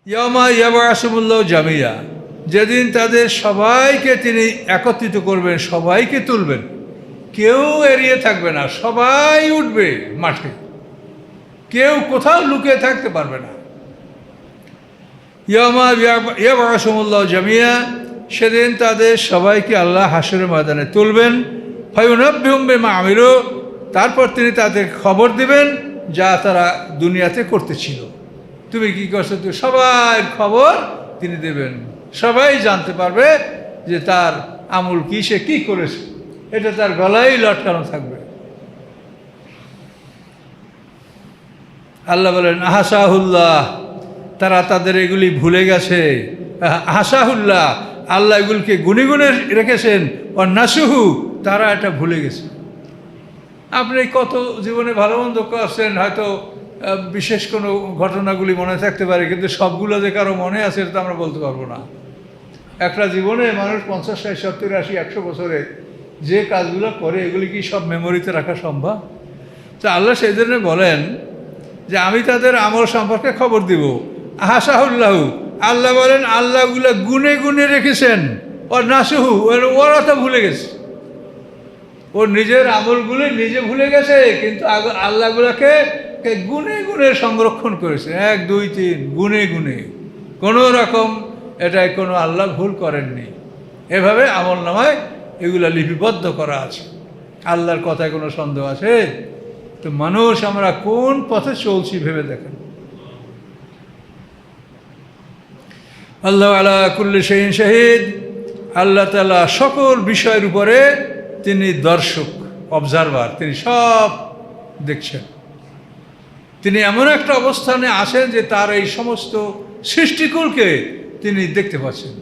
ইয়ামা ইয়াবাসুমুল্লাহ জামিয়া, যেদিন তাদের সবাইকে তিনি একত্রিত করবেন, সবাইকে তুলবেন, কেউ এড়িয়ে থাকবে না, সবাই উঠবে মাঠে, কেউ কোথাও লুকিয়ে থাকতে পারবে না। ইয়ামা ইয়াবাসুমুল্লাহ জামিয়া, সেদিন তাদের সবাইকে আল্লাহ হাসরের ময়দানে তুলবেন। ফায়ুনাব্বিহুম বিমা আমিলু, তারপর তিনি তাদের খবর দিবেন যা তারা দুনিয়াতে করতেছিল। তুমি কি করছো, তুমি সবার খবর তিনি দেবেন, সবাই জানতে পারবে যে তার আমল কি, সে কী করেছে, এটা তার গলায় লটকানো থাকবে। আল্লাহ বলেন আহাসাহুল্লাহ, তারা তাদের এগুলি ভুলে গেছে। আহাসাহুল্লাহ, আল্লাহ এগুলিকে গুনে গুনে রেখেছেন। ও নাসুহু, তারা এটা ভুলে গেছে। আপনি কত জীবনে ভালো মন্দ করছেন, হয়তো বিশেষ কোনো ঘটনাগুলি মনে থাকতে পারে, কিন্তু সবগুলো যে কারো মনে আছে এটা তো আমরা বলতে পারবো না। একটা জীবনে মানুষ 50, 60, 70, 80, 100 বছরে যে কাজগুলো করে, এগুলি কি সব মেমোরিতে রাখা সম্ভব? তো আল্লাহ সেই জন্য বলেন যে আমি তাদের আমল সম্পর্কে খবর দিব। আহাসাহুল্লাহু, আল্লাহ বলেন আল্লাহগুলো গুনে গুনে রেখেছেন। ওর নাসুহু, ওরা তো ভুলে গেছে, ওর নিজের আমলগুলি নিজে ভুলে গেছে, কিন্তু আল্লাহগুলোকে গুনে গুনে সংরক্ষণ করেছে, 1, 2, 3 গুনে গুনে, কোনো রকম এটাই কোনো আল্লাহ ভুল করেননি। এভাবে আমল নামায় এগুলো লিপিবদ্ধ করা আছে। আল্লাহর কথায় কোনো সন্দেহ আছে? তো মানুষ আমরা কোন পথে চলছি ভেবে দেখেন। আল্লাহ আলা কুল্লি শাইইন শাহিদ, আল্লাহ তাআলা সকল বিষয়ের উপরে তিনি দর্শক, অবজারভার, তিনি সব দেখছেন। তিনি এমন একটা অবস্থানে আছেন যে তার এই সমস্ত সৃষ্টিকুলকে তিনি দেখতে পাচ্ছেন,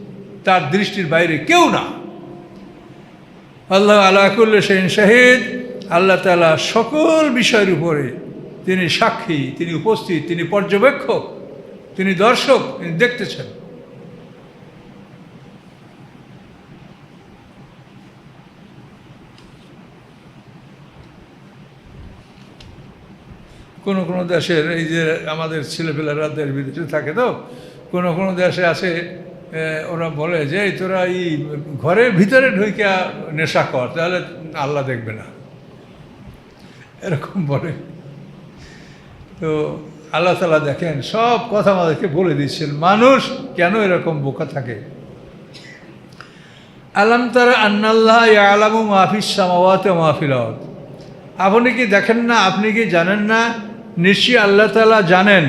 তার দৃষ্টির বাইরে কেউ না। আল্লাহ আলা কুল্লি শাইইন শাহিদ, আল্লাহ তাআলা সকল বিষয়ের উপরে তিনি সাক্ষী, তিনি উপস্থিত, তিনি পর্যবেক্ষক, তিনি দর্শক, তিনি দেখতেছেন। কোনো কোনো দেশের, এই যে আমাদের ছেলেপেলেরা দেশ বিদেশে থাকে, তো কোনো কোনো দেশে আছে, ওরা বলে যে তোরা এই ঘরের ভিতরে ঢুকিয়া নেশা কর, তাহলে আল্লাহ দেখবে না, এরকম বলে। তো আল্লাহ তাআলা দেখেন, সব কথা আমাদেরকে বলে দিচ্ছেন। মানুষ কেন এরকম বোকা থাকে? আলাম তারা আন্নাল্লাহ ইয়ালামু মা ফিস সামাওয়াতি ওয়া মা ফিল আরদ, আপনি কি দেখেন না, আপনি কি জানেন না, নিশ্চয়ই আল্লাহ তাআলা জানেন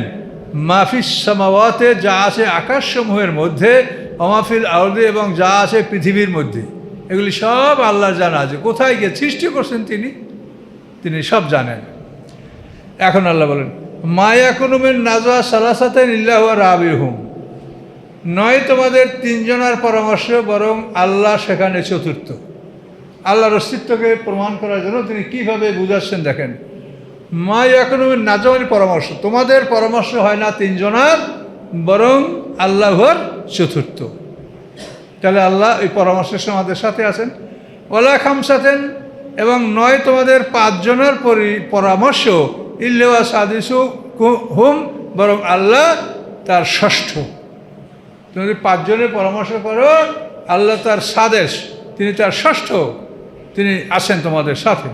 মা ফিস সামাওয়াতে, যা আছে আকাশসমূহের মধ্যে, ওয়া মা ফিল আরদি, এবং যা আছে পৃথিবীর মধ্যে, এগুলি সব আল্লাহ জানা আছে। কোথায় গিয়ে সৃষ্টি করছেন তিনি সব জানেন। এখন আল্লাহ বলেন মা ইয়াকুনু মিন নাজওয়া সালাসাতিন ইল্লা হুয়া রাবিহুম, নয় তোমাদের 3 জনের পরামর্শ, বরং আল্লাহ সেখানে চতুর্থ। আল্লাহর অস্তিত্বকে প্রমাণ করার জন্য তিনি কীভাবে বুঝাচ্ছেন দেখেন। মা ইয়াকুনু মিন নাজওয়া, পরামর্শ, তোমাদের পরামর্শ হয় না 3 জনের, বরং আল্লাহর চতুর্থ। তাহলে আল্লাহ এই পরামর্শের সময় আমাদের সাথে আছেন। ওয়ালা খামসাতেন, এবং নয় তোমাদের 5 জনের পরামর্শ, ইল্লা সাদিসু হুম, বরং আল্লাহ তার ষষ্ঠ। তুমি যদি 5 জনের পরামর্শ করো, আল্লাহ তার সাদেশ, তিনি তার ষষ্ঠ, তিনি আছেন তোমাদের সাথে।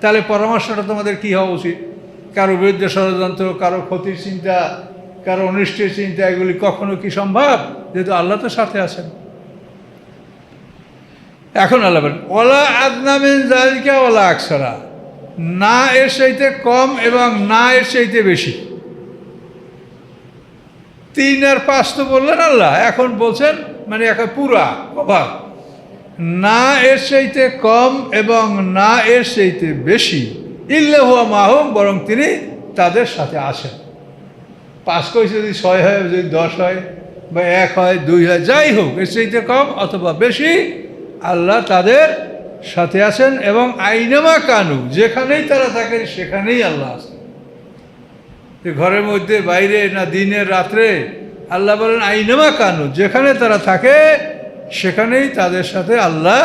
তাহলে পরামর্শটা তোমাদের কী হওয়া উচিত? কারো বিরুদ্ধে ষড়যন্ত্র, কারো ক্ষতির চিন্তা, কারো অনিষ্টের চিন্তা, এগুলি কখনো কি সম্ভব? যেহেতু আল্লাহ তো সাথে আছেন। এখন আল্লাহ বলেন ওয়ালা আদনা মিন যালিকা ওয়ালা আকসারা, না এর চাইতে কম এবং না এর চাইতে বেশি। 3 আর 5 তো বললেন আল্লাহ, এখন বলছেন মানে এখন পুরা কভার, না এর চাইতে কম এবং না এর চাইতে বেশি, ইল্লা হুয়া মাহুম, বরং তিনি তাদের সাথে আছেন। 5 কইছে, যদি 6 হয়, যদি 10 হয়, বা 1 হয়, 2 হয়, যাই হোক, এর চাইতে কম অথবা বেশি, আল্লাহ তাদের সাথে আছেন। এবং আইনামা কানু, যেখানেই তারা থাকে সেখানেই আল্লাহ আছেন। ঘরের মধ্যে, বাইরে, না দিনের রাত্রে, আল্লাহ বলেন আইনামা কানু, যেখানে তারা থাকে সেখানেই তাদের সাথে আল্লাহ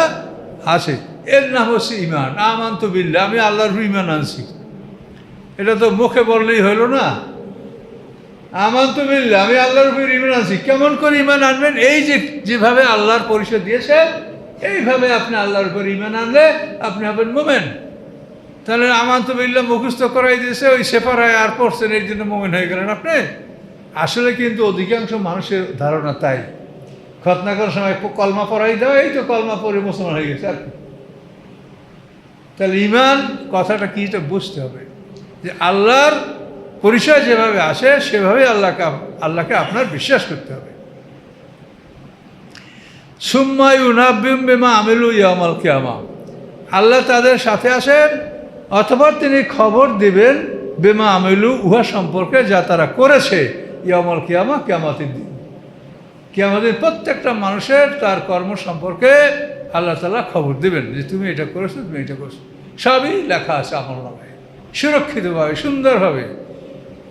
আছে। এর নাম হচ্ছে ঈমান। আমানতু বিল্লাহ, আমি আল্লাহর ঈমান আনছি। এটা তো মুখে বললেই হলো না, আমানতু বিল্লাহ, আমি আল্লাহর উপর ঈমান আনছি। কেমন করে ঈমান আনবেন? এই যে যেভাবে আল্লাহর পরিচয় দিয়েছে এইভাবে আপনি আল্লাহর উপর ঈমান আনলে আপনি হবেন মুমিন। তাহলে আমানতু বিল্লাহ মুখস্থ করাই দিয়েছে, ওই সেপারায় আর পড়ছেন, এই জন্য মুমিন হয়ে গেলেন আপনি। আসলে কিন্তু অধিকাংশ মানুষের ধারণা তাই, খতনা করার সময় কলমা পড়াই দেওয়া, এই তো কলমা পড়ে মুসলমান হয়ে গেছে আর কি। তাহলে ঈমান কথাটা কি এটা বুঝতে হবে, যে আল্লাহর পরিচয় যেভাবে আসে সেভাবে আল্লাহকে আপনার বিশ্বাস করতে হবে। সুম্মা ইউনাব্বিউহুম বিমা আমিলু ইয়াউমাল কিয়ামা, আল্লাহ তাদের সাথে আসেন অথবা তিনি খবর দিবেন বিমা আমিলু, উহা সম্পর্কে যা তারা করেছে, ইয়াউমাল কিয়ামা, কিয়ামতের দিন। কিয়ামতের দিন প্রত্যেকটা মানুষের তার কর্ম সম্পর্কে আল্লাহ তাআলা খবর দিবেন, যে তুমি এটা করেছো, তুমি এটা করেছো, সবই লেখা আছে আমলনামায় সুরক্ষিতভাবে সুন্দরভাবে।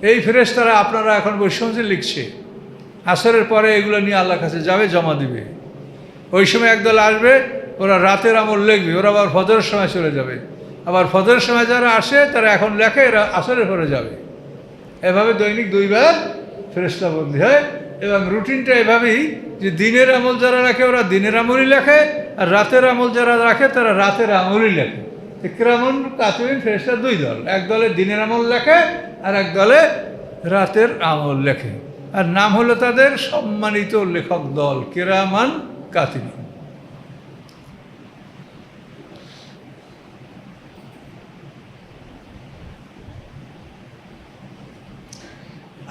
এই ফেরেশতারা আপনারা এখন বৈষম্যে লিখছে, আসরের পরে এগুলো নিয়ে আল্লাহর কাছে যাবে, জমা দিবে। ওই সময় একদল আসবে, ওরা রাতের আমল লিখবে, ওরা আবার ফজরের সময় চলে যাবে, আবার ফজরের সময় যারা আসে তারা এখন লেখে, এরা আসরের পরে যাবে। এভাবে দৈনিক 2 বার ফেরেশতা বদলি হয়, এবং রুটিনটা এভাবেই যে দিনের আমল যারা রাখে ওরা দিনের আমলই লেখে, আর রাতের আমল যারা রাখে তারা রাতের আমলই লেখে। কিরামান কাতিবিন ফেরেশতা 2 দল, এক দলে দিনের আমল লেখে আর এক দলে রাতের আমল লেখে, আর নাম হলো তাদের সম্মানিত লেখক দল, কিরামান কাতিবিন।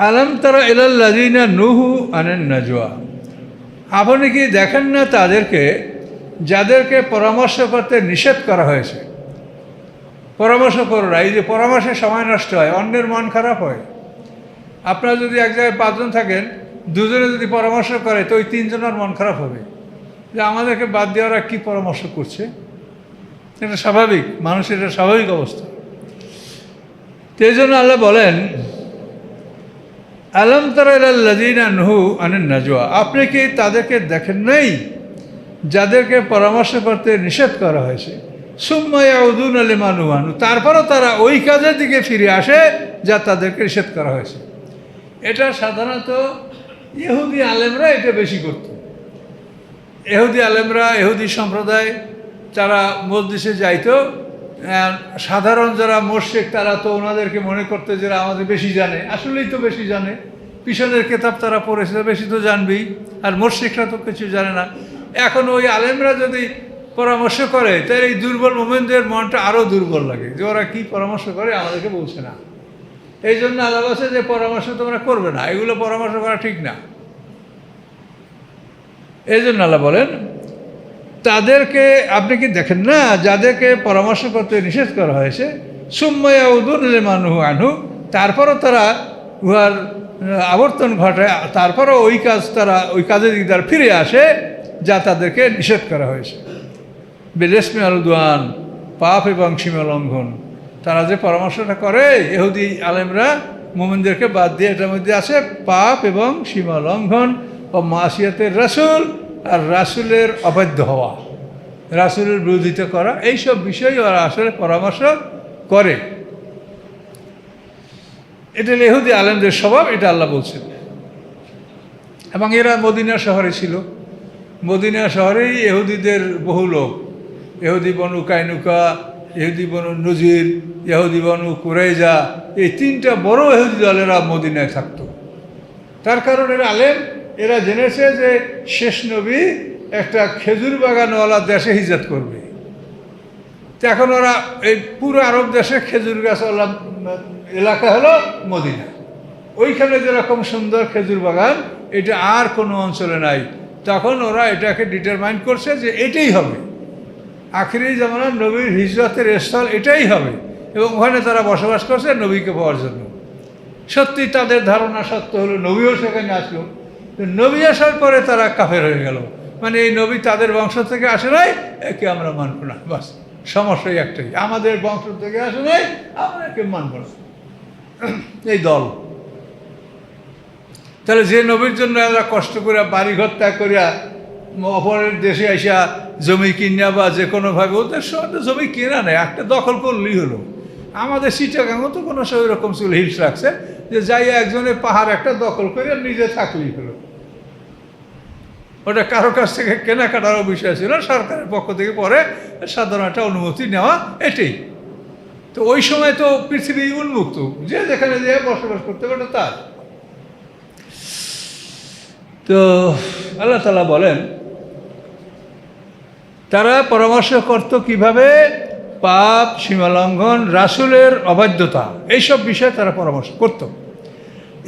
আলম তারা ইলাল্লাযিনা নুহু আনিন নাজওয়া, আপনি কি দেখেন না তাদেরকে যাদেরকে পরামর্শ করতে নিষেধ করা হয়েছে? পরামর্শ করো না, এই যে পরামর্শের সময় নষ্ট হয়, অন্যের মন খারাপ হয়। আপনারা যদি এক জায়গায় 5 জন থাকেন, 2 জনে যদি পরামর্শ করে তো ওই 3 জনের মন খারাপ হবে, যে আমাদেরকে বাদ দিয়ে ওরা কী পরামর্শ করছে। এটা স্বাভাবিক, মানুষের এটা স্বাভাবিক অবস্থা। তো এই জন্য আল্লাহ বলেন, আলম তারা ইলাল্লাযিনা নুহু আনিন নাজওয়া, আপনি কি তাদেরকে দেখেন নাই যাদেরকে পরামর্শ করতে নিষেধ করা হয়েছে? সুম্মা ইয়াউদুনা লিমা নুহু আনহু, তারপরও তারা ওই কাজের দিকে ফিরে আসে যা তাদেরকে নিষেধ করা হয়েছে। এটা সাধারণত ইহুদি আলেমরা এটা বেশি করত। ইহুদি আলেমরা, ইহুদি সম্প্রদায় যারা মসজিদে যাইতো, সাধারণ যারা মুশরিক তারা তো ওনাদেরকে মনে করতে যে আমাদের বেশি জানে, আসলেই তো বেশি জানে, পিছনের কেতাব তারা পড়েছে, বেশি তো জানবেই, আর মুশরিকরা তো কিছু জানে না। এখন ওই আলেমরা যদি পরামর্শ করে তাহলে এই দুর্বল মোমেনদের মনটা আরও দুর্বল লাগে, যে ওরা কী পরামর্শ করে আমাদেরকে বলছে না। এই জন্য আল্লাহ বলছে যে পরামর্শ তোমরা করবে না, এগুলো পরামর্শ করা ঠিক না। এই জন্য আল্লাহ বলেন, তাদেরকে আপনি কি দেখেন না যাদেরকে পরামর্শ করতে নিষেধ করা হয়েছে, সুম্মা ইয়াউদুনা লিমা নুহু আনহু, তারপরও তারা উহার আবর্তন ঘটায়, তারপরও ওই কাজের দিকে তারা ফিরে আসে যা তাদেরকে নিষেধ করা হয়েছে। বিল-ইসমি ওয়াল-উদওয়ান, পাপ এবং সীমা লঙ্ঘন। তারা যে পরামর্শটা করে ইহুদি আলেমরা মুমিনদেরকে বাদ দিয়ে, এটার মধ্যে আছে পাপ এবং সীমা লঙ্ঘন ও মাসিয়াতের রাসূল, আর রাসূলের অবাধ্য হওয়া, রাসূলের বিরোধিতা করা, এইসব বিষয়ে ওরা আসলে পরামর্শ করে। এটা ইহুদি আলেমদের স্বভাব, এটা আল্লাহ বলছেন। এবং এরা মদিনা শহরে ছিল, মদিনা শহরেই ইহুদিদের বহু লোক, ইহুদি বনু কাইনুকা, ইহুদি বনু নজির, ইহুদি বনু কুরাইজা, এই 3টা বড় ইহুদি দলেরা মদিনায় থাকতো। তার কারণ এরা আলেম, এরা জেনেছে যে শেষ নবী একটা খেজুর বাগানওয়ালা দেশে হিজরত করবে। তো এখন ওরা এই পুরো আরব দেশে খেজুর গাছওয়ালা এলাকা হলো মদিনা, ওইখানে যেরকম সুন্দর খেজুর বাগান এটা আর কোনো অঞ্চলে নাই। তখন ওরা এটাকে ডিটারমাইন করছে যে এটাই হবে, আখিরি জামানার নবীর হিজরতের স্থল এটাই হবে, এবং ওখানে তারা বসবাস করছে নবীকে পাওয়ার জন্য। সত্যি তাদের ধারণা সত্য হলো, নবীও সেখানে আসলো। নবী আসার পরে তারা কাফের হয়ে গেল, মানে এই নবী তাদের বংশ থেকে আসে নাই, একে আমরা মানব না। বাস সমস্যাই একটাই, আমাদের বংশ থেকে আসে নাই, আমরা একে মানব না, এই দল। তাহলে যে নবীর জন্য এরা কষ্ট করে বাড়িঘর ত্যাগ করিয়া অপরের দেশে আসা জমি কিনা বা যে কোনোভাবে, ওদের সঙ্গে জমি কেনা নেই, একটা দখল করলেই হলো। আমাদের চিটাগাংও তো কোনো সেই রকম ছিল, হিলস রাখছে, যে যাই একজনের পাহাড় একটা দখল করে নিজে থাকলেই হলো। ওটা কারো কাছ থেকে কেনাকাটারও বিষয় ছিল, সরকারের পক্ষ থেকে পরে সাধারণ একটা অনুমতি নেওয়া, এটাই। তো ওই সময় তো পৃথিবী উন্মুক্ত, যে যেখানে যে বসবাস করতে পারে তার। তো আল্লাহ তাআলা বলেন তারা পরামর্শ করত কিভাবে পাপ, সীমালঙ্ঘন, রাসূলের অবাধ্যতা, এইসব বিষয়ে তারা পরামর্শ করত।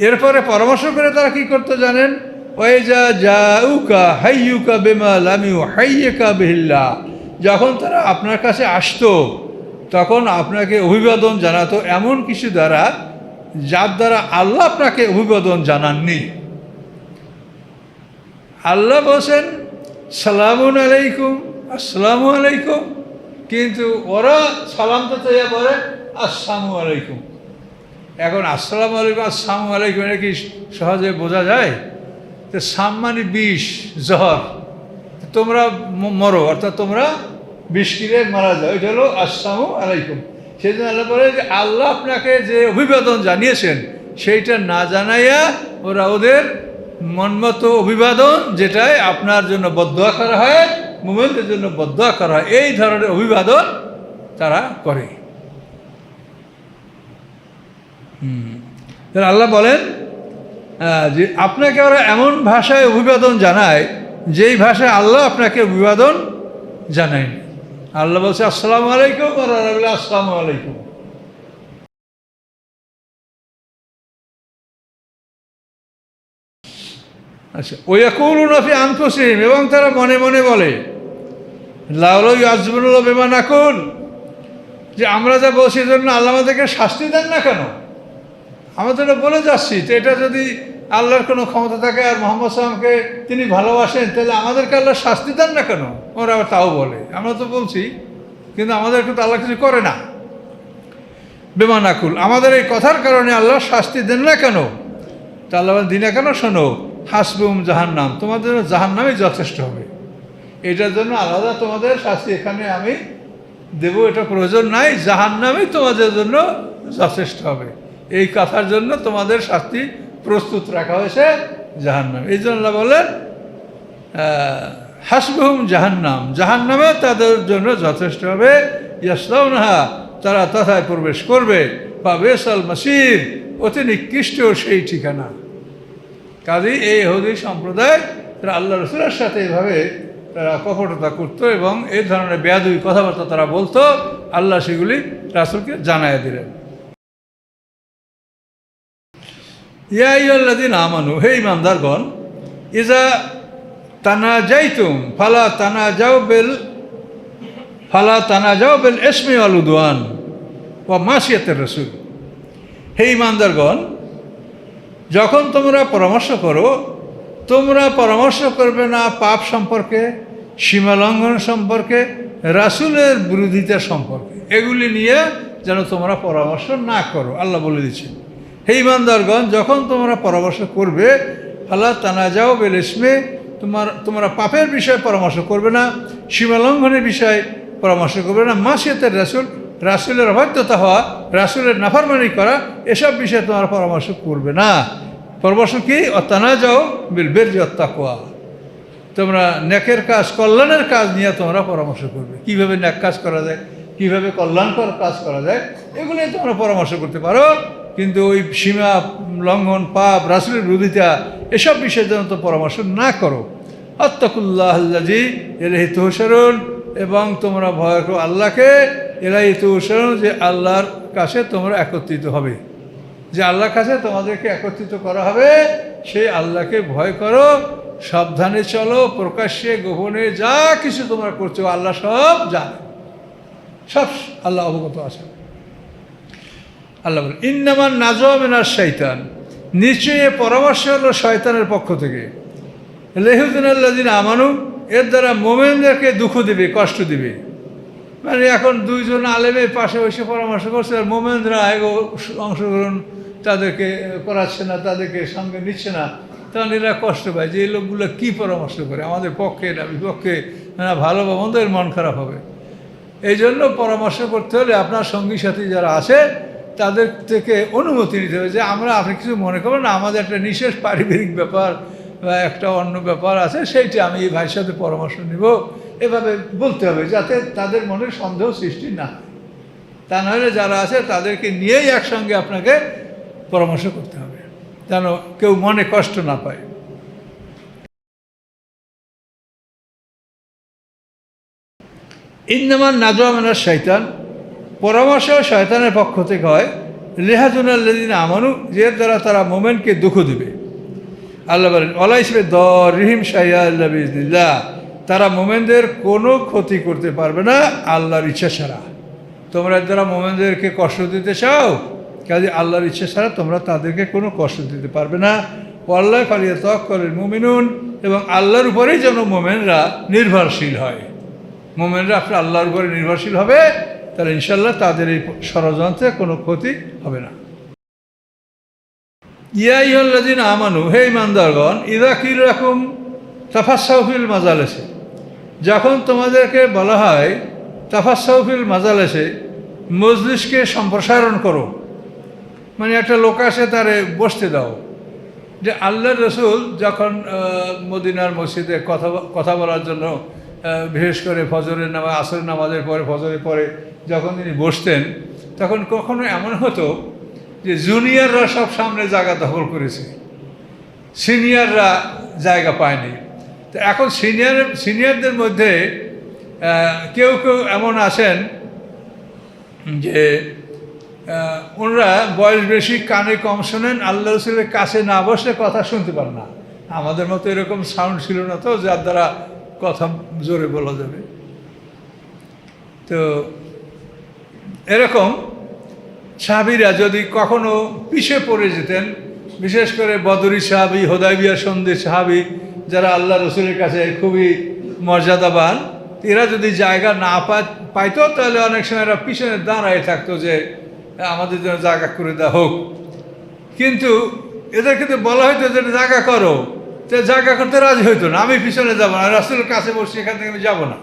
এরপরে পরামর্শ করে তারা কি করতো জানেন? ওয়াইজা জাউকা হাইয়ুকা বিমা লাম ইউহাইয়িকা বিহিল্লাহ, যখন তারা আপনার কাছে আসতো তখন আপনাকে অভিবাদন জানাতো এমন কিছু দ্বারা যার দ্বারা আল্লাহ আপনাকে অভিবাদন জানাননি। আল্লাহ বলছেন সালামুন আলাইকুম, আসসালামু আলাইকুম, কিন্তু ওরা সালাম তো চাইয়া বলে আসসালামু আলাইকুম। এখন আসসালামু আলাইকুম, আসসালামু আলাইকুম এটা কি সহজে বোঝা যায়? তো সাম মানে 20 জহর, তোমরা মরো, অর্থাৎ তোমরা 20 কিরে মারা যাও, এটা হলো আসসালামু আলাইকুম। সেই জন্য আল্লাহ বলে যে আল্লাহ আপনাকে যে অভিবাদন জানিয়েছেন সেইটা না জানাইয়া ওরা ওদের মনমতো অভিবাদন, যেটাই আপনার জন্য বদদুয়া করা হয়, মুমিনদের জন্য বদদুয়া করা হয়, এই ধরনের অভিবাদন তারা করে। আল্লাহ বলেন যে আপনাকে ওরা এমন ভাষায় অভিবাদন জানায় যেই ভাষায় আল্লাহ আপনাকে অভিবাদন জানায়নি। আল্লাহ বলছে আসসালামু আলাইকুম, আর ওরা বলে আসসালামু আলাইকুম। আচ্ছা, ওয়াকুলুনা ফি আনফুসিহিম, এবং তারা মনে মনে বলে লাউলা ইউআযিবুনা বিমা নাকুল, যে আমরা যা বলছি জন্য আল্লাহ আমাদেরকে শাস্তি দেন না কেন? আমরা তো এটা বলে যাচ্ছি, তো এটা যদি আল্লাহর কোনো ক্ষমতা থাকে আর মুহাম্মদ সাল্লাল্লাহু আলাইহি ওয়াসাল্লামকে তিনি ভালোবাসেন, তাহলে আমাদেরকে আল্লাহ শাস্তি দেন না কেন? ওরা আবার তাও বলে আমরা তো বলছি, কিন্তু আমাদেরকে তো আল্লাহ কিছু করে না। বিমা নাকুল, আমাদের এই কথার কারণে আল্লাহ শাস্তি দেন না কেন? তা আল্লাহ দিনা কেন? শোনো, হাসবুম জাহান্নাম, তোমাদের জন্য জাহান্নামই যথেষ্ট হবে। এটার জন্য আলাদা তোমাদের শাস্তি এখানে আমি দেব, এটা প্রয়োজন নাই, জাহান্নামই তোমাদের জন্য যথেষ্ট হবে। এই কথার জন্য তোমাদের শাস্তি প্রস্তুত রাখা হয়েছে জাহান্নাম। এই জন্য আল্লাহ বলেন হাসবুহুম জাহান্নাম, জাহান্নামে তাদের জন্য যথেষ্ট হবে। ইয়াসলাউনাহা, তারা তথায় প্রবেশ করবে। বা বেসাল মাসির, অতি নিকৃষ্ট সেই ঠিকানা। কাজেই এই ইহুদি সম্প্রদায় তারা আল্লাহ রাসূলের সাথে এইভাবে তারা কপটতা করতো এবং এই ধরনের বেয়াদবি কথাবার্তা তারা বলতো। আল্লাহ সেগুলি রাসূলকে জানায় দিলেন। ইয়া আইয়ুহাল্লাযীনা আমানু, হে ঈমানদারগণ, ইজা তানাজাইতুম ফালা তানাজাউ বিল ইসমি ওয়াল উদওয়ান ওয়া মাসিয়াতির রাসূল। হে ঈমানদারগণ, যখন তোমরা পরামর্শ করো, তোমরা পরামর্শ করবে না পাপ সম্পর্কে, সীমালঙ্ঘন সম্পর্কে, রাসূলের বিরোধিতা সম্পর্কে, এগুলি নিয়ে যেন তোমরা পরামর্শ না করো। আল্লাহ বলে দিচ্ছেন, হে ঈমানদারগণ, যখন তোমরা পরামর্শ করবে, ফালা তানাজাউ বিল ইসমি, তোমরা পাপের বিষয়ে পরামর্শ করবে না, সীমালঙ্ঘনের বিষয়ে পরামর্শ করবে না, মাসিয়াতের রাসূল, রাসূলের অবাধ্যতা হওয়া, রাসূলের নাফরমানি করা, এসব বিষয়ে তোমরা পরামর্শ করবে না। পরামর্শ কি? তানাজাউ বিল বিররি ওয়াত তাকওয়া, তোমরা নেকের কাজ, কল্যাণের কাজ নিয়ে তোমরা পরামর্শ করবে। কীভাবে নেক কাজ করা যায়, কীভাবে কল্যাণকর কাজ করা যায়, এগুলো তোমরা পরামর্শ করতে পারো, কিন্তু ওই সীমা লঙ্ঘন, পাপ, রাসূলের বিরোধিতা, এসব বিষয়ে যেন তো পরামর্শ না করো। আত্তাকুল্লাহাল্লাযী ইলাইহি তুহশারুন, এবং তোমরা ভয় করো আল্লাহকে, ইলাইহি তুহশারুন, যে আল্লাহর কাছে তোমরা একত্রিত হবে, যে আল্লাহর কাছে তোমাদেরকে একত্রিত করা হবে, সেই আল্লাহকে ভয় করো, সাবধানে চলো, প্রকাশ্যে গোপনে যা কিছু তোমরা করছো আল্লাহ সব জানে, সব আল্লাহ অবগত আছে। আল্লাহ বলেন ইন্নামান নাজওয়া মিনাশ শাইতান, নিশ্চয়ই পরামর্শ হলো শয়তানের পক্ষ থেকে। লিয়াহযুনাল্লাযীনা আমানু, এর দ্বারা মুমিনদেরকে দুঃখ দিবে, কষ্ট দিবে। মানে এখন দুইজন আলেমের পাশে বসে পরামর্শ করছে, আর মুমিনরা অংশগ্রহণ তাদেরকে করাচ্ছে না, তাদেরকে সঙ্গে নিচ্ছে না, তখন এরা কষ্ট পায় যে এই লোকগুলো কী পরামর্শ করে, আমাদের পক্ষে না বিপক্ষে, না ভালো বা মন্দের মন খারাপ হবে। এই জন্য পরামর্শ করতে হলে আপনার সঙ্গী সাথী যারা আছে তাদের থেকে অনুমতি নিতে হবে যে আমরা, আপনি কিছু মনে করবেন না, আমাদের একটা বিশেষ পারিবারিক ব্যাপার বা একটা অন্য ব্যাপার আছে, সেইটা আমি এই ভাইয়ের সাথে পরামর্শ নিব, এভাবে বলতে হবে যাতে তাদের মনে সন্দেহ সৃষ্টি না। তা নাহলে যারা আছে তাদেরকে নিয়েই একসঙ্গে আপনাকে পরামর্শ করতে হবে, যেন কেউ মনে কষ্ট না পায়। ইন্নামান নাজওয়া মিনাশ শয়তান, পরামর্শ শয়তানের পক্ষ থেকে হয়। লিহাজুনাল্লাযিনা আমানু, যে দ্বারা তারা মোমেনকে দুঃখ দেবে। আল্লাহ বলেন ওয়ালা ইসবে দরিহিম শাইআ ইল্লা বিইজনিল্লাহ, তারা মোমেনদের কোনো ক্ষতি করতে পারবে না আল্লাহর ইচ্ছা ছাড়া। তোমরা যারা মোমেনদেরকে কষ্ট দিতে চাও, কাজে আল্লাহর ইচ্ছা ছাড়া তোমরা তাদেরকে কোনো কষ্ট দিতে পারবে না। ওয়াল্লাহি ফালিয়াতাওয়াক্কালিল মুমিনুন, এবং আল্লাহর উপরেই যেন মোমেনরা নির্ভরশীল হয়। মোমেনরা আপনার আল্লাহর উপরে নির্ভরশীল হবে, তাহলে ইনশাল্লাহ তাদের এই ষড়যন্ত্রে কোনো ক্ষতি হবে না। ইয়া আইয়ুহাল্লাযীনা আমানু, হে ঈমানদারগণ, ইযা কিল লাকুম তাফাসসাহু ফিল মাজালিসি, যখন তোমাদেরকে বলা হয় তাফাসসাহু ফিল মাজালিসি, মজলিসকে সম্প্রসারণ করো, মানে একটা লোক আসে তারে বসতে দাও। যে আল্লাহর রাসূল যখন মদিনার মসজিদে কথা বলার জন্য, বিশেষ করে ফজরের নামাজ, আসরের নামাজের পরে, ফজরের পরে যখন তিনি বসতেন, তখন কখনো এমন হতো যে জুনিয়ররা সব সামনে জায়গা দখল করেছে, সিনিয়ররা জায়গা পায়নি। তো এখন সিনিয়রদের মধ্যে কেউ কেউ এমন আছেন যে ওনারা বয়স বেশি, কানে কম শোনেন, আল্লাহ রাসূলের কাছে না বসলে কথা শুনতে পান না। আমাদের মতো এরকম সাউন্ড ছিল না তো, যার দ্বারা কথা জোরে বলা যাবে। তো এরকম সাহাবীরা যদি কখনো পিছিয়ে পড়ে যেতেন, বিশেষ করে বদরি সাহাবী, হুদায়বিয়া সন্ধি সাহাবী, যারা আল্লাহ রসুলের কাছে খুবই মর্যাদাবান, এরা যদি জায়গা না পাইতো, তাহলে অনেক সময় এরা পিছনে দাঁড়ায় থাকতো যে আমাদের জন্য জায়গা করে দেওয়া হোক। কিন্তু এদের কিন্তু বলা হয়তো যে জায়গা করো, তো জায়গা করতে রাজি হইতো না, আমি পিছনে যাবো না, রাসূলের কাছে বসে এখান থেকে আমি যাবো না,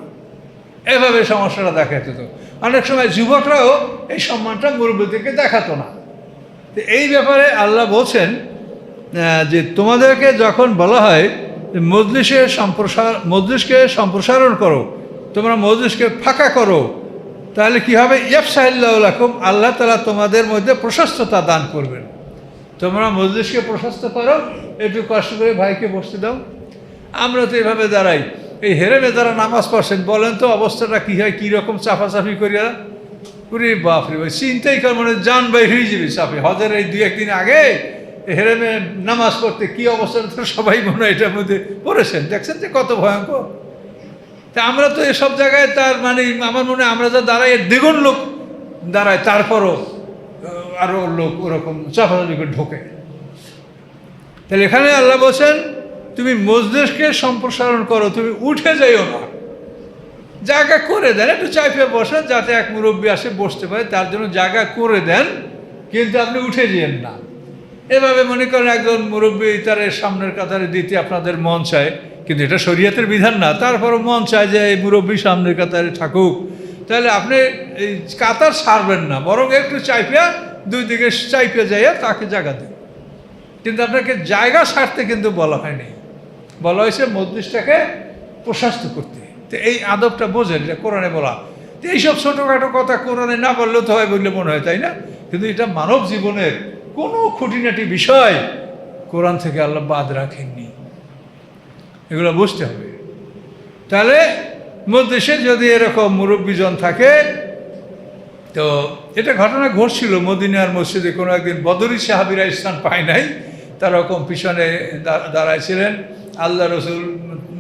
এভাবে সমস্যাটা দেখাতে তো। অনেক সময় যুবকরাও এই সম্মানটা মুরব্বিদেরকে দেখাতো না। তো এই ব্যাপারে আল্লাহ বলছেন যে তোমাদেরকে যখন বলা হয় মজলিসকে সম্প্রসারণ করো, তোমরা মজলিসকে ফাঁকা করো, তাহলে কি হবে? ইয়াফসাহিল্লাহু লাকুম, আল্লাহ তাআলা তোমাদের মধ্যে প্রশস্ততা দান করবেন। তোমরা মজলিসকে প্রশস্ত করো, একটু কষ্ট করে ভাইকে বসতে দাও। আমরা তো এভাবে দাঁড়াই, এই হেরেমে যারা নামাজ পড়ছেন বলেন তো অবস্থাটা কী হয়, কীরকম চাফাচাফি করিয়া, পুরি বাপরে ভাই, চিন্তাই কর, মানে জান বাই হয়ে যাবে চাপে। হজের এই 2-1 দিন আগে হেরেমে নামাজ পড়তে কী অবস্থা, তো সবাই মনে হয় এটার মধ্যে পড়েছেন, দেখছেন যে কত ভয়ঙ্কর। তা আমরা তো এসব জায়গায়, তার মানে আমার মনে হয় আমরা যা দাঁড়াই এর দ্বিগুণ লোক দাঁড়ায়, তারপরও আরও লোক ওরকম চাপাচাপি করে ঢোকে। তাহলে এখানে আল্লাহ বলছেন তুমি মজলিসকে সম্প্রসারণ করো, তুমি উঠে যাইও না, জায়গা করে দেন, একটু চাইপে বসেন যাতে এক মুরব্বী আসে বসতে পারে, তার জন্য জায়গা করে দেন, কিন্তু আপনি উঠে যেয়েন না। এভাবে মনে করেন একজন মুরব্বী তার সামনের কাতারে দিতে আপনাদের মন চায়, কিন্তু এটা শরীয়তের বিধান না, তারপরও মন চায় যে এই মুরব্বী সামনের কাতারে থাকুক, তাহলে আপনি এই কাতার ছাড়বেন না, বরং একটু চাইপিয়া দুই দিকে চাইপে যাইয়া তাকে জায়গা দেন। কিন্তু আপনাকে জায়গা ছাড়তে কিন্তু বলা হয়নি, বলা হয়েছে মজলিসটাকে প্রশস্ত করতে। তো এই আদবটা বোঝেন, এটা কোরআনে বলা। তো এইসব ছোটোখাটো কথা কোরআনে না বললেও তো হয় বললে মনে হয়, তাই না? কিন্তু এটা মানব জীবনের কোনো খুঁটিনাটি বিষয় কোরআন থেকে আল্লাহ বাদ রাখেননি, এগুলো বুঝতে হবে। তাহলে মজলিসে যদি এরকম মুরব্বীজন থাকে, তো এটা ঘটনা ঘটছিল মদিনার মসজিদে। কোনো একদিন বদরি সাহাবীরা স্থান পায় নাই, তারা ওরকম পিছনে দাঁড়াইছিলেন। আল্লাহ রসুল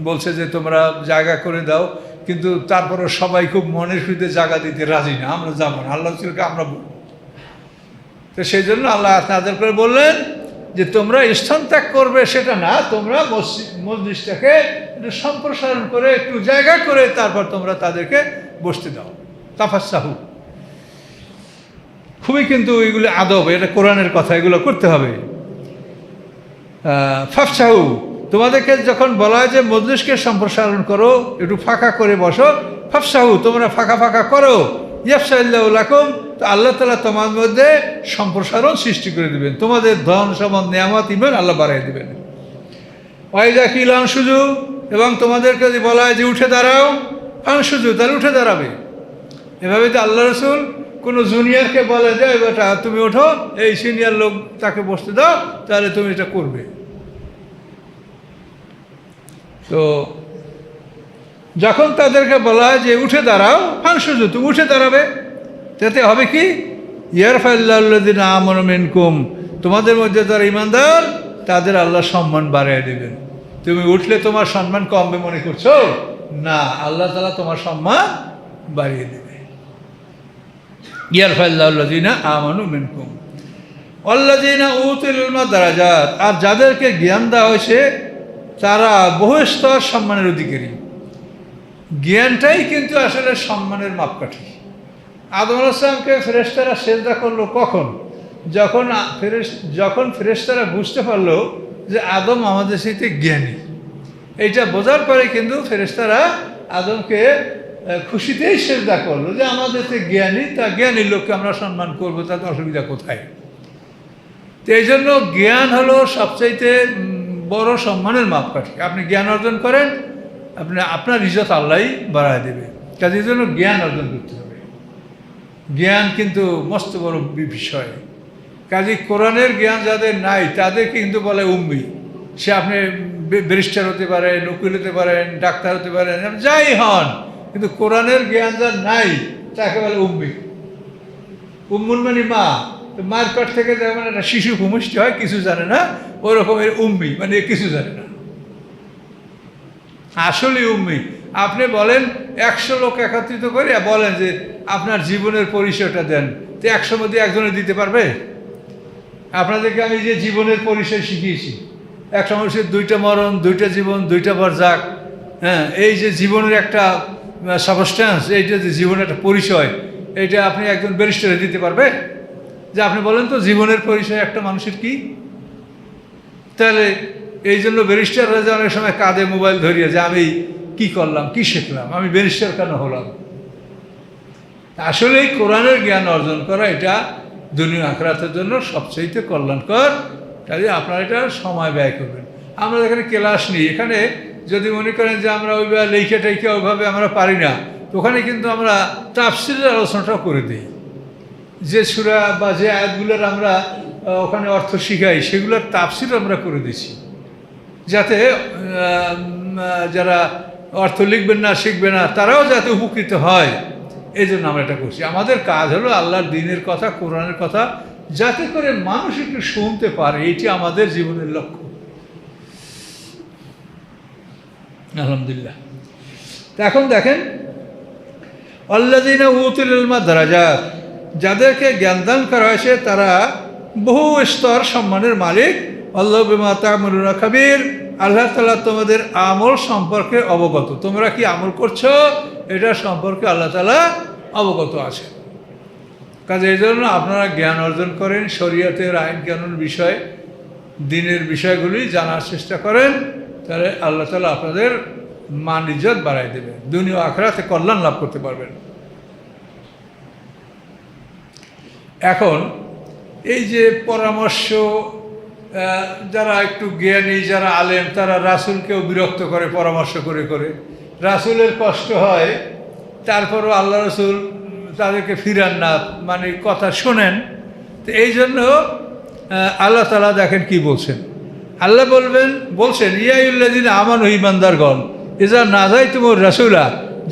বলছে যে তোমরা জায়গা করে দাও, কিন্তু তারপরও সবাই খুব মনের সুবিধে জায়গা দিতে রাজি না, আমরা যাবো না, আল্লাহ রসুলকে আমরা বলব। তো সেই জন্য আল্লাহ নাযিল করে বললেন যে তোমরা স্থান ত্যাগ করবে সেটা না, তোমরা মজলিসটাকে একটু সম্প্রসারণ করে, একটু জায়গা করে তারপর তোমরা তাদেরকে বসতে দাও। তাফাসসাহু, খুবই কিন্তু এগুলো আদব, এটা কোরআনের কথা, এগুলো করতে হবে। ফাফসাহু, তোমাদেরকে যখন বলা হয় যে মজলিসকে সম্প্রসারণ করো, একটু ফাঁকা করে বসো, ফাফসাহু, তোমরা ফাঁকা ফাঁকা করো, ইয়াফসাইল্লাহু লাকুম, তো আল্লাহ তাআলা তোমাদের মধ্যে সম্প্রসারণ সৃষ্টি করে দিবেন, তোমাদের ধন সম্পদ নিয়ামত ইমান আল্লাহ বাড়াই দিবেন। ওয়াইজা কিলা আনশুজু, এবং তোমাদেরকে যদি বলা হয় যে উঠে দাঁড়াও, আনশুজু, তাহলে উঠে দাঁড়াবে। এভাবে তো আল্লাহ রসুল কোনো জুনিয়রকে বলে যে বেটা তুমি ওঠো, এই সিনিয়র লোক তাকে বসতে দাও, তাহলে তুমি এটা করবে। তো যখন তাদেরকে বলা হয় যে উঠে দাঁড়াও, আনশুজু, তুমি উঠে দাঁড়াবে, তাতে হবে কি, ইয়ারফাল্লাহুল্লাযিনা আমানু মিনকুম, তোমাদের মধ্যে যারা ইমানদার তাদের আল্লাহ সম্মান বাড়িয়ে দেবেন। তুমি উঠলে তোমার সম্মান কমবে মনে করছো? না, আল্লাহ তাআলা তোমার সম্মান বাড়িয়ে দেবে। ইয়ারফাল্লাহুল্লাযিনা আমানু মিনকুম ওয়াল্লাযিনা উতুল ইলমা দারাজাত, আর যাদেরকে জ্ঞান দেওয়া হয়েছে তারা বহু স্তর সম্মানের অধিকারী। জ্ঞানটাই কিন্তু আসলে সম্মানের মাপকাঠি। আদম আলাইহিস সালামকে ফেরেশতারা সিজদা করলো কখন? যখন ফেরেশতারা বুঝতে পারলো যে আদম আমাদের সাথে জ্ঞানী। এইটা বোঝার পরে কিন্তু ফেরেশতারা আদমকে খুশিতেই সিজদা করলো যে আমাদের তো জ্ঞানী, তা জ্ঞানী লোককে আমরা সম্মান করবো, তাতে অসুবিধা কোথায়? তো এই জন্য জ্ঞান হলো সবচাইতে বড় সম্মানের মাপকাঠি। আপনি জ্ঞান অর্জন করেন, আপনার ইজ্জত আল্লাহই বাড়ায় দেবে। কাজে এই জন্য জ্ঞান অর্জন করতে হবে। জ্ঞান কিন্তু মস্ত বড় বিষয়। কাজে কোরআনের জ্ঞান যাদের নাই তাদেরকে কিন্তু বলে উম্মি। সে আপনি ব্যারিস্টার হতে পারেন, উকিল হতে পারেন, ডাক্তার হতে পারেন, যাই হন, কিন্তু কোরআনের জ্ঞান যার নাই তাকে বলে উম্মি। উম্মুন মানে মা। তো মার পেট থেকে যেমন একটা শিশু ভূমিষ্ঠ হয়, কিছু জানে না, ওই রকমের উম্মি মানে কিছু জানে না, আসলে উম্মি। আপনি বলেন 100 লোক একত্রিত করে বলেন যে আপনার জীবনের পরিচয়টা দেন, তো 100 মধ্যে একজনে দিতে পারবে? আপনাদেরকে আমি যে জীবনের পরিচয় শিখিয়েছি, একটা মানুষের 2টা মরণ, 2টা জীবন, 2টা বরজাক, হ্যাঁ, এই যে জীবনের একটা সাবস্ট্যান্স, এইটা যে জীবনের একটা পরিচয়, এইটা আপনি একজন ব্যারিস্টারে দিতে পারবে? যে আপনি বলেন তো জীবনের পরিচয় একটা মানুষের কি? তাহলে এই জন্য ব্যারিস্টাররা যে অনেক সময় কাঁধে মোবাইল ধরিয়ে যে আমি কি করলাম, কি শিখলাম, আমি ব্যারিস্টার কেন হলাম? আসলে এই কোরআনের জ্ঞান অর্জন করা এটা দুনিয়া আখিরাতের জন্য সবচেয়ে কল্যাণকর। কাজে আপনারা এটা সময় ব্যয় করবেন। আমরা এখানে ক্লাস নিই, এখানে যদি মনে করেন যে আমরা ওইভাবে লেখা টেখে ওইভাবে আমরা পারি না, তো ওখানে কিন্তু আমরা তাফসীরের আলোচনাটাও করে দিই। যে সূরা বা যে আয়াতগুলোর আমরা ওখানে অর্থ শিখাই সেগুলোর তাফসীর আমরা করে দিছি, যাতে যারা অর্থ লিখবেন না, শিখবে না, তারাও যাতে উপকৃত হয়। এই জন্য আমরা এটা করছি। আমাদের কাজ হলো আল্লাহর দ্বীনের কথা, কোরআনের কথা যাতে করে মানুষ একটু শুনতে পারে, এইটি আমাদের জীবনের লক্ষ্য। আলহামদুলিল্লাহ। এখন দেখেন, আল্লাযীনা উতুল ইলমা দারাজাত, যাদেরকে জ্ঞানদান করা হয়েছে তারা বহু স্তর সম্মানের মালিক। আল্লাহু বিমা তা'মালুনা খাবীর, আল্লাহ তাআলা তোমাদের আমল সম্পর্কে অবগত। তোমরা কি আমল করছো এটা সম্পর্কে আল্লাহ তাআলা অবগত আছে। কাজে এই জন্য আপনারা জ্ঞান অর্জন করেন, শরীয়তের আইন কানুন বিষয়, দ্বীনের বিষয়গুলি জানার চেষ্টা করেন, তাহলে আল্লাহ তাআলা আপনাদের মান ইজ্জত বাড়াই দেবেন, দুনিয়া আখিরাতে কল্যাণ লাভ করতে পারবেন। এখন এই যে পরামর্শ, যারা একটু জ্ঞানী, যারা আলেম, তারা রাসূলকেও বিরক্ত করে পরামর্শ করে করে, রাসূলের কষ্ট হয়, তারপরও আল্লাহ রাসূল তাদেরকে ফিরান না, মানে কথা শোনেন। তো এই জন্য আল্লাহ তাআলা দেখেন কি বলছেন। আল্লাহ বলছেন ইয়া আইয়ুহাল্লাযীনা আমানু, ঈমানদারগণ, ইযা নাজাইতুমুর রাসূলা,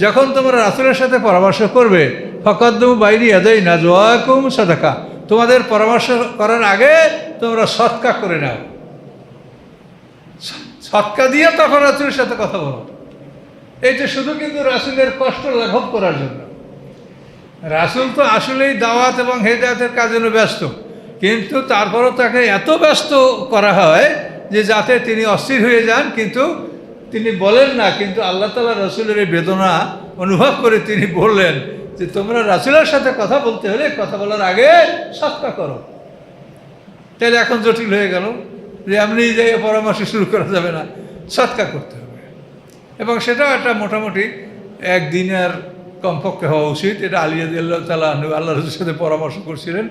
যখন তোমরা রাসূলের সাথে পরামর্শ করবে, ফাকাদ্দিমু বাইনা ইয়াদাই নাজওয়াকুম সাদাকা, তোমাদের পরামর্শ করার আগে তোমরা সদকা করে নাও, সদকা দিয়ে তখন রাসূলের সাথে কথা বলো। এইটা শুধু কিন্তু রাসূলের কষ্ট লাঘব করার জন্য। রাসূল তো আসলেই দাওয়াত এবং হেদায়েতের কাজে ব্যস্ত, কিন্তু তারপরও তাকে এত ব্যস্ত করা হয় যে যাতে তিনি অস্থির হয়ে যান, কিন্তু তিনি বলেন না। কিন্তু আল্লাহ তাআলা রাসূলের এই বেদনা অনুভব করে তিনি বললেন যে তোমরা রাসূলের সাথে কথা বলতে হলে কথা বলার আগে সদকা করো। তাহলে এখন জটিল হয়ে গেল যে এমনি যে পরামর্শ শুরু করা যাবে না, সদকা করতে হবে। এবং সেটাও একটা মোটামুটি 1 দিনের কমপক্ষে হওয়া উচিত। এটা আলী রাদিয়াল্লাহু তাআলা আনহু আল্লাহ রাসূলের সাথে পরামর্শ করছিলেন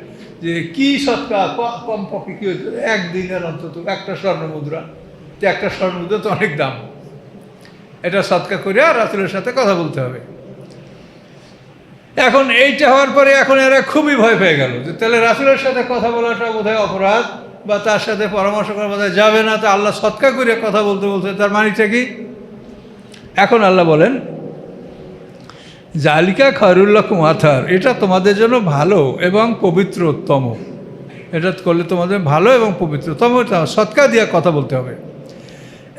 যে কি সদকা কমপক্ষে কী হইতে একদিনের অন্তত একটা স্বর্ণ মুদ্রা, যে একটা স্বর্ণ মুদ্রা তো অনেক দাম, এটা সদকা করে রাসূলের সাথে কথা বলতে হবে। এখন এইটা হওয়ার পরে এখন এরা খুবই ভয় পেয়ে গেল যে তাহলে রাসূলের সাথে কথা বলাটা বোধহয় অপরাধ, বা তার সাথে পরামর্শ করা বোধহয় যাবে না, তো আল্লাহ সদকা করে কথা বলতে বলতে তার মানিটা কি? এখন আল্লাহ বলেন জালিকা খায়রুল লাকুম আতহার, এটা তোমাদের জন্য ভালো এবং পবিত্রতম, এটা করলে তোমাদের ভালো এবং পবিত্রতম, সদকা দিয়ে কথা বলতে হবে।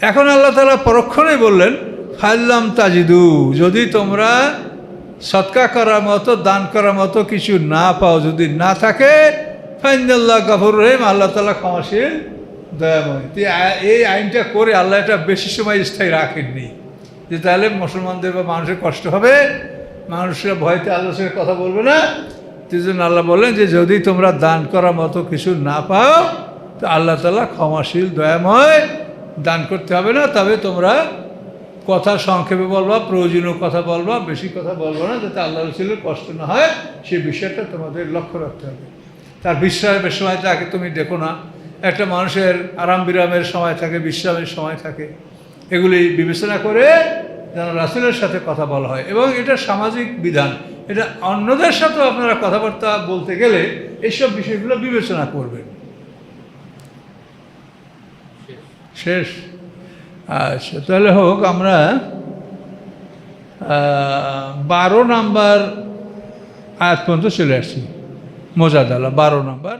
এখন আল্লাহ তাআলা পরক্ষণেই বললেন ফাল্লাম তাজিদু, যদি তোমরা সদকা করার মতো দান করার মতো কিছু না পাও, যদি না থাকে, ফাইনাল্লাহ গফুর রহিম, আল্লাহ তাআলা ক্ষমাশীল দয়াময়। এই আইনটা করে আল্লাহ এটা বেশি সময় স্থায়ী রাখেননি যে তাহলে মুসলমানদের বা মানুষের কষ্ট হবে, মানুষরা ভয়তে আল্লাহর সঙ্গে কথা বলবে না। সেই জন্য আল্লাহ বললেন যে যদি তোমরা দান করার মতো কিছু না পাও, তো আল্লাহ তাআলা ক্ষমাশীল দয়াময়, দান করতে হবে না, তবে তোমরা কথা সংক্ষেপে বলবা, প্রয়োজনীয় কথা বলবা, বেশি কথা বলবো না, যাতে আল্লাহ রাসূলের কষ্ট না হয়, সেই বিষয়টা তোমাদের লক্ষ্য রাখতে হবে। তার বিশ্রামের সময় তাকে তুমি দেখো না, একটা মানুষের আরাম বিরামের সময় থাকে, বিশ্রামের সময় থাকে, এগুলি বিবেচনা করে যেন রাসূলের সাথে কথা বলা হয়। এবং এটা সামাজিক বিধান, এটা অন্যদের সাথেও আপনারা কথাবার্তা বলতে গেলে এইসব বিষয়গুলো বিবেচনা করবেন। শেষ? আচ্ছা, তাহলে হোক, আমরা 12 নম্বর আয়াত পর্যন্ত চলে আসছি। মুজাদালা 12 নম্বর।